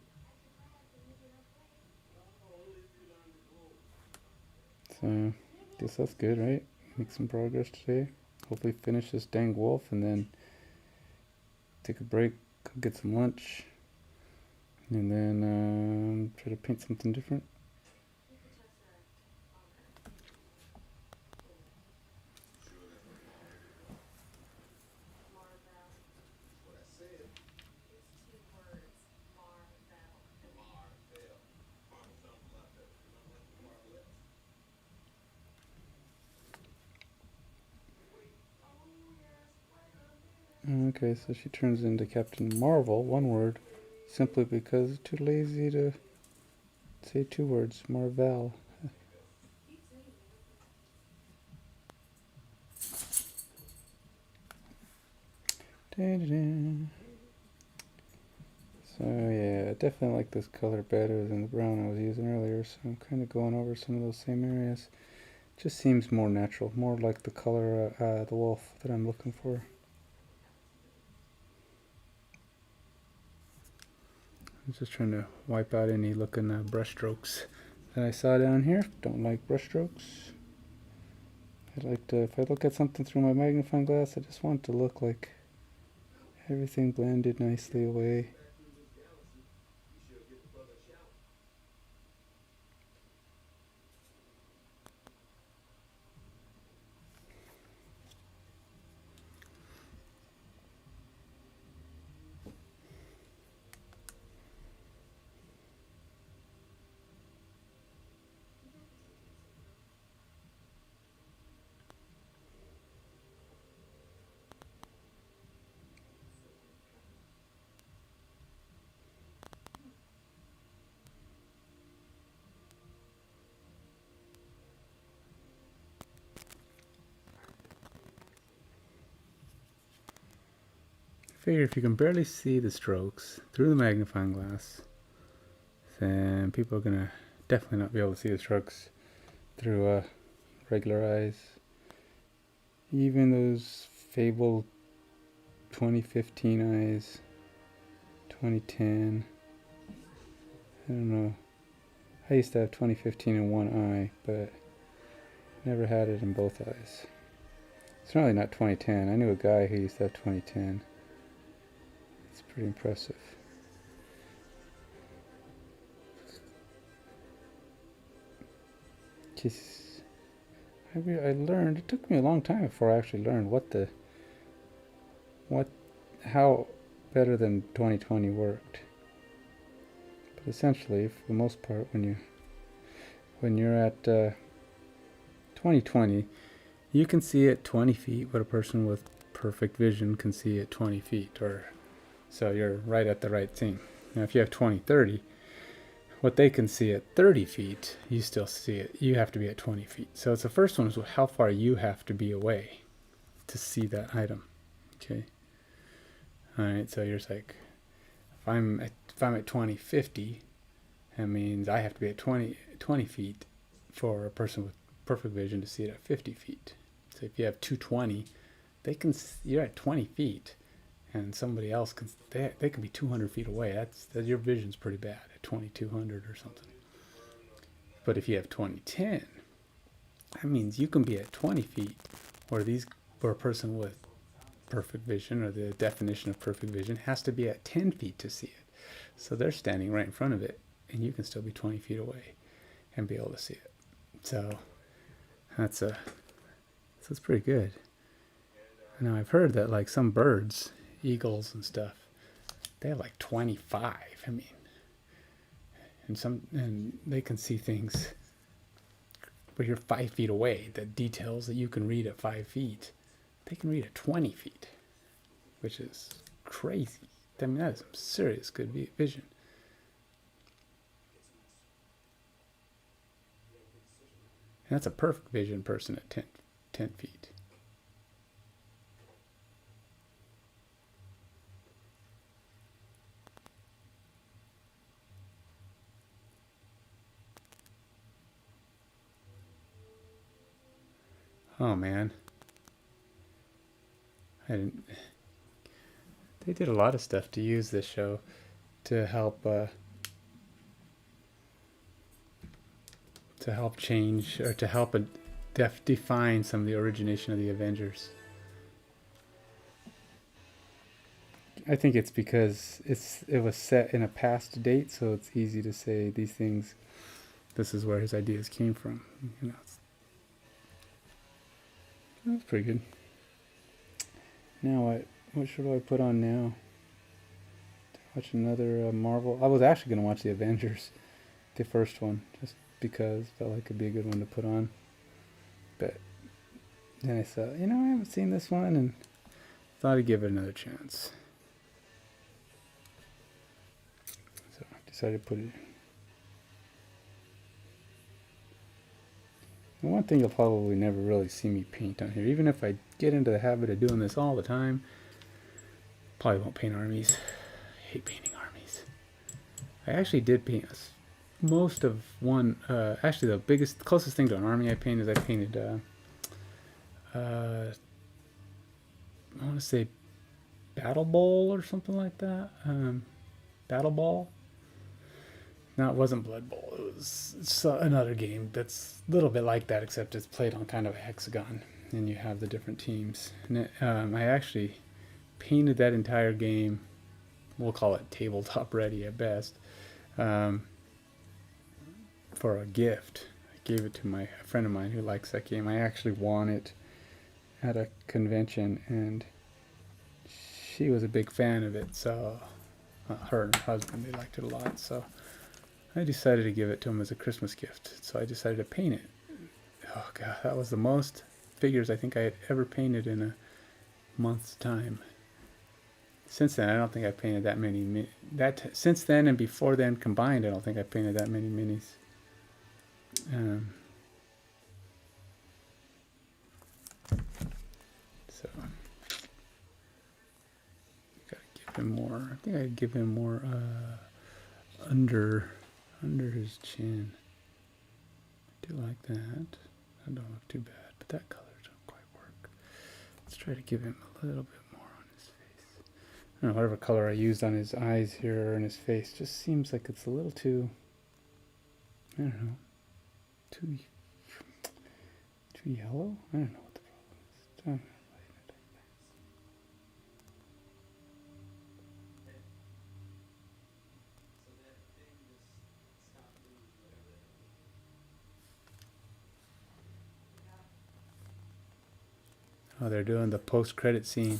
So, guess that's good, right? Make some progress today. Hopefully finish this dang wolf, and then take a break, go get some lunch, and then try to paint something different. Okay, so she turns into Captain Marvel, one word, simply because too lazy to say 2 words, Marvel. So yeah, I definitely like this color better than the brown I was using earlier, so I'm kind of going over some of those same areas. Just seems more natural, more like the color the wolf that I'm looking for. I'm just trying to wipe out any looking brush strokes that I saw down here. Don't like brush strokes. I like to, if I look at something through my magnifying glass, I just want it to look like everything blended nicely away. I figure if you can barely see the strokes through the magnifying glass, then people are gonna definitely not be able to see the strokes through regular eyes. Even those fabled 2015 eyes, 2010. I don't know. I used to have 2015 in one eye, but never had it in both eyes. It's really not 2010. I knew a guy who used to have 2010. It's pretty impressive. Just, I learned, it took me a long time before I actually learned how better than 2020 worked. But essentially, for the most part, when you're at 2020, you can see at 20 feet what a person with perfect vision can see at 20 feet, or so you're right at the right thing. Now, if you have 20/30, what they can see at 30 feet, you still see it. You have to be at 20 feet. So it's the first one is how far you have to be away to see that item. Okay. All right. So you're just like, if I'm at 20/50, that means I have to be at 20 feet for a person with perfect vision to see it at 50 feet. So if you have 220, you're at 20 feet. And somebody else they can be 200 feet away. That's your vision's pretty bad at 2200 or something. But if you have 2010, that means you can be at 20 feet, or a person with perfect vision, or the definition of perfect vision, has to be at 10 feet to see it. So they're standing right in front of it, and you can still be 20 feet away and be able to see it. So that's pretty good. Now I've heard that like some birds, eagles and stuff, they have like 25. I mean, and they can see things, but you're 5 feet away. The details that you can read at 5 feet, they can read at 20 feet, which is crazy. I mean, that is some serious good vision. And that's a perfect vision person at 10 feet. Oh man, they did a lot of stuff to use this show to help change, or to help define some of the origination of the Avengers. I think it's because it was set in a past date, so it's easy to say these things. This is where his ideas came from. You know, that's pretty good. Now what should I put on now? Watch another Marvel. I was actually going to watch the Avengers, the first one, just because I felt like it'd be a good one to put on. But then I thought, I haven't seen this one, and thought I'd give it another chance. So I decided to put it. And one thing you'll probably never really see me paint on here, even if I get into the habit of doing this all the time, probably won't paint armies. I hate painting armies. I actually did paint most of one. Actually, the closest thing to an army I painted is I painted. I want to say Battle Bowl or something like that. Battle Ball. No, it wasn't Blood Bowl. It was another game that's a little bit like that, except it's played on kind of a hexagon, and you have the different teams. And I actually painted that entire game. We'll call it tabletop ready at best. For a gift. I gave it to a friend of mine who likes that game. I actually won it at a convention, and she was a big fan of it, so her and her husband, they liked it a lot, so I decided to give it to him as a Christmas gift. So I decided to paint it. Oh god, that was the most figures I think I had ever painted in a month's time. Since then, I don't think I painted that many. Since then and before then combined, I don't think I painted that many minis. So gotta give him more. I think I'd give him more under his chin. I do like that. That don't look too bad, but that color don't quite work. Let's try to give him a little bit more on his face. I don't know, whatever color I used on his eyes here and his face just seems like it's a little too, I don't know, too yellow? I don't know what the problem is. I don't know. Oh, they're doing the post-credit scene.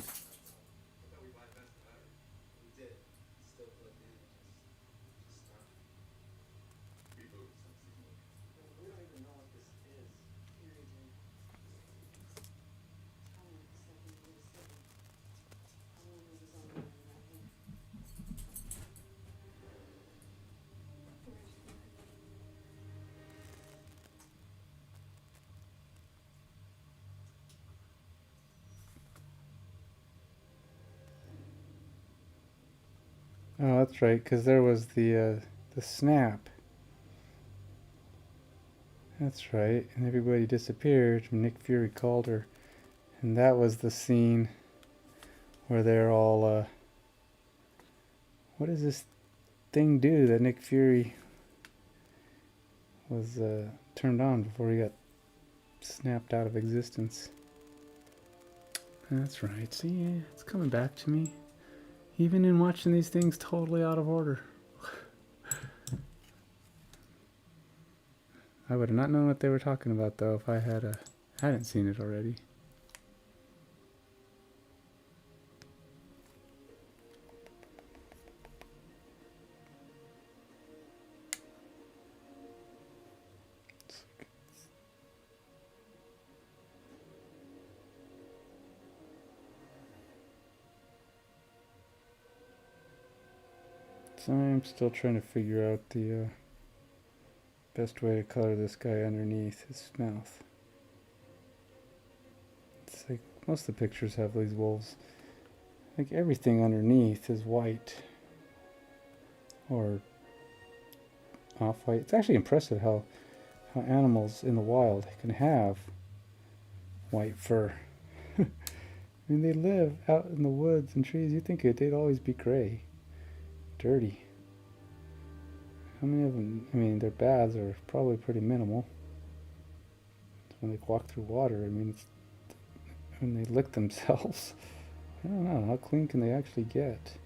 Oh, that's right, because there was the snap. That's right, and everybody disappeared. Nick Fury called her, and that was the scene where they're all. What does this thing do that Nick Fury was turned on before he got snapped out of existence? That's right. See, it's coming back to me. Even in watching these things totally out of order. I would have not known what they were talking about, though, if I hadn't seen it already. So I'm still trying to figure out the best way to color this guy underneath his mouth. It's like most of the pictures have these wolves. Like everything underneath is white or off-white. It's actually impressive how animals in the wild can have white fur. I mean, they live out in the woods and trees. You'd think they'd always be gray. Dirty. How many of them? I mean, their baths are probably pretty minimal. When they walk through water, I mean, it's when they lick themselves. I don't know, how clean can they actually get?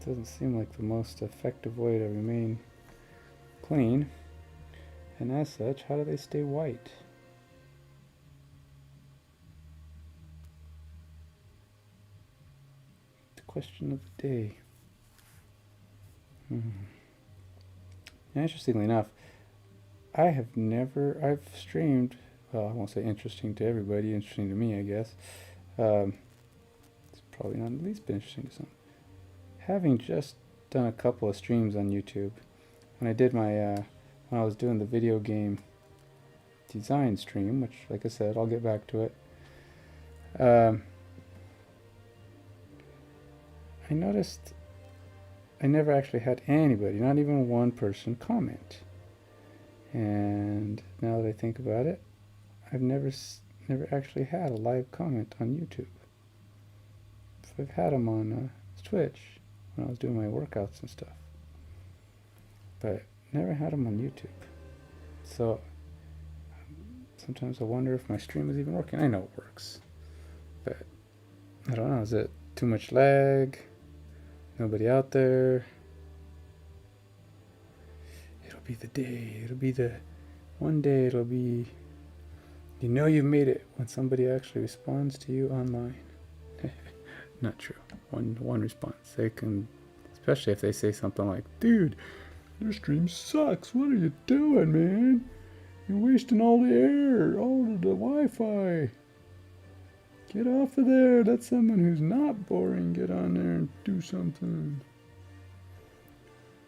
It doesn't seem like the most effective way to remain clean. And as such, how do they stay white? The question of the day. Interestingly enough, I've streamed, well, I won't say interesting to everybody, interesting to me, I guess. It's probably not the least bit interesting to some. Having just done a couple of streams on YouTube, when I did my, when I was doing the video game design stream, which, like I said, I'll get back to it, I noticed I never actually had anybody, not even one person, comment. And now that I think about it, I've never actually had a live comment on YouTube. So I've had them on Twitch when I was doing my workouts and stuff, but never had them on YouTube. So sometimes I wonder if my stream is even working. I know it works, but I don't know. Is it too much lag? Nobody out there? It'll be the day. It'll be the one day. It'll be. You know you've made it when somebody actually responds to you online. Not true. One response. They can, especially if they say something like, "Dude, your stream sucks. What are you doing, man? You're wasting all the air, all of the Wi-Fi. Get off of there. Let someone who's not boring get on there and do something.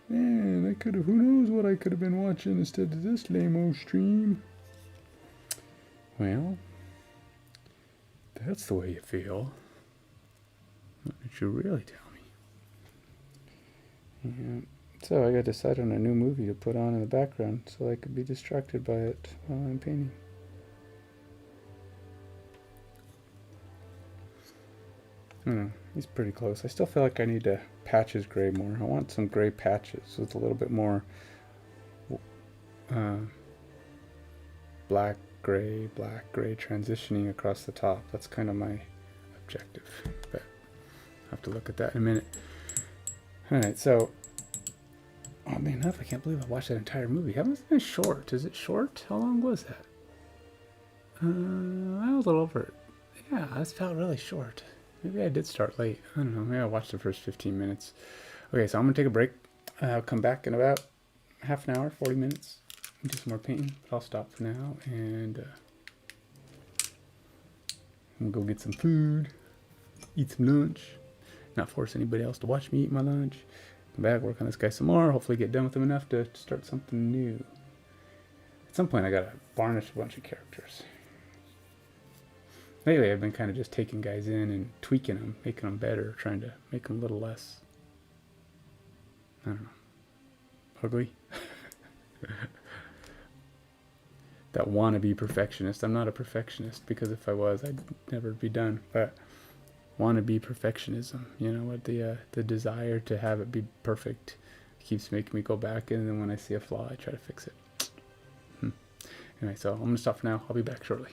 Man, I could have, who knows what I could have been watching instead of this lame-o stream." Well, that's the way you feel. What did you really tell me? Yeah. So I got to decide on a new movie to put on in the background so I could be distracted by it while I'm painting. I don't know, he's pretty close. I still feel like I need to patch his gray more. I want some gray patches with a little bit more black, gray transitioning across the top. That's kind of my objective, but I'll have to look at that in a minute. Alright, so, oh man, I can't believe I watched that entire movie. How was it short? Is it short? How long was that? I was a little over it. Yeah, this felt really short. Maybe I did start late. I don't know. Maybe I watched the first 15 minutes. Okay, so I'm going to take a break. I'll come back in about half an hour, 40 minutes. And do some more painting. But I'll stop for now. And I'm going to go get some food. Eat some lunch. Not force anybody else to watch me eat my lunch. Come back, work on this guy some more. Hopefully get done with him enough to start something new. At some point I got to varnish a bunch of characters. Lately, I've been kind of just taking guys in and tweaking them, making them better, trying to make them a little less, I don't know, ugly. That wannabe perfectionist. I'm not a perfectionist, because if I was, I'd never be done. But wannabe perfectionism, you know, what the desire to have it be perfect keeps making me go back, and then when I see a flaw, I try to fix it. Anyway, so I'm going to stop for now. I'll be back shortly.